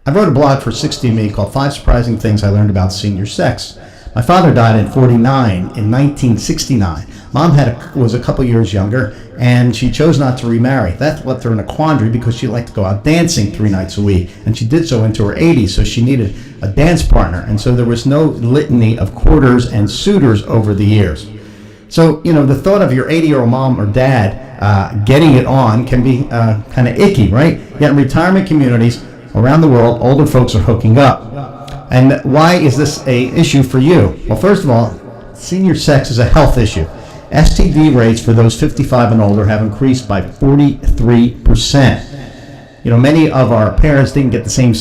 I wrote a blog for 60Me called 5 Surprising Things I Learned About Senior Sex. My father died at 49 in 1969. Mom was a couple years younger, and she chose not to remarry. That left her in a quandary because she liked to go out dancing 3 nights a week, and she did so into her 80s, so she needed a dance partner, and so there was no litany of courters and suitors over the years. So, the thought of your 80-year-old mom or dad getting it on can be kind of icky, right? Yet in retirement communities around the world, older folks are hooking up. And why is this an issue for you? Well, first of all, senior sex is a health issue. STD rates for those 55 and older have increased by 43%. Many of our parents didn't get the same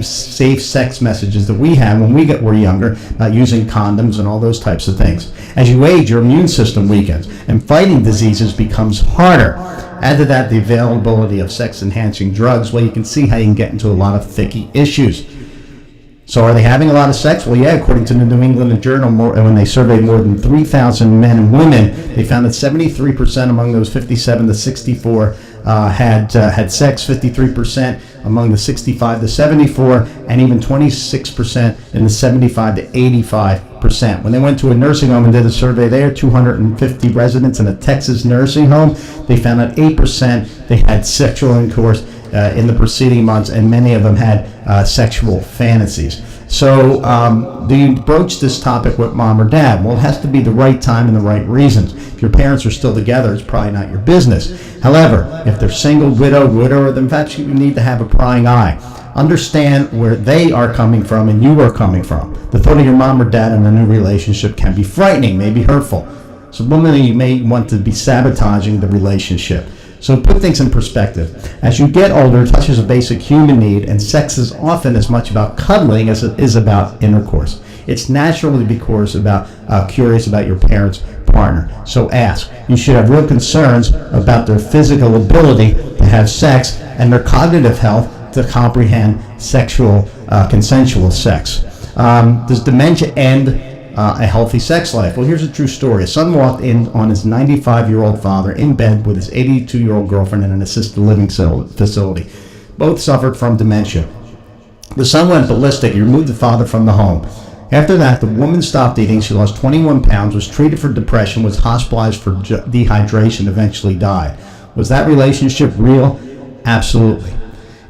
safe sex messages that we had when we were younger, using condoms and all those types of things. As you age, your immune system weakens, and fighting diseases becomes harder. Add to that the availability of sex-enhancing drugs. Well, you can see how you can get into a lot of thicky issues. So are they having a lot of sex? Well, yeah, according to the New England Journal, when they surveyed more than 3,000 men and women, they found that 73% among those 57 to 64 had sex, 53% among the 65 to 74, and even 26% in the 75 to 85%. When they went to a nursing home and did a survey there, 250 residents in a Texas nursing home, they found that 8% they had sexual intercourse in the preceding months, and many of them had sexual fantasies. So do you broach this topic with mom or dad? Well, it has to be the right time and the right reasons. If your parents are still together, it's probably not your business. However, if they're single, widower, then perhaps you need to have a prying eye. Understand where they are coming from and you are coming from. The thought of your mom or dad in a new relationship can be frightening, maybe hurtful. So women, you may want to be sabotaging the relationship. So put things in perspective. As you get older, touch is a basic human need, and sex is often as much about cuddling as it is about intercourse. It's natural to be curious about your parent's partner. So ask. You should have real concerns about their physical ability to have sex and their cognitive health to comprehend sexual, consensual sex. Does dementia end a healthy sex life? Well, here's a true story. A son walked in on his 95-year-old father in bed with his 82-year-old girlfriend in an assisted living facility. Both suffered from dementia. The son went ballistic. He removed the father from the home. After that, the woman stopped eating. She lost 21 pounds, was treated for depression, was hospitalized for dehydration, eventually died. Was that relationship real? Absolutely.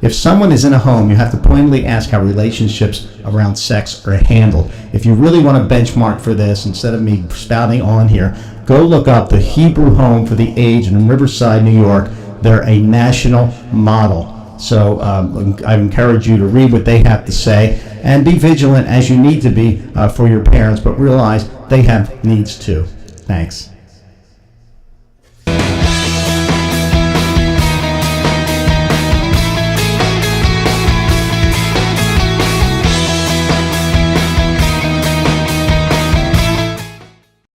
If someone is in a home, you have to pointedly ask how relationships around sex are handled. If you really want to benchmark for this, instead of me spouting on here, go look up the Hebrew Home for the Aged in Riverside, New York. They're a national model. So I encourage you to read what they have to say and be vigilant as you need to be for your parents, but realize they have needs too. Thanks.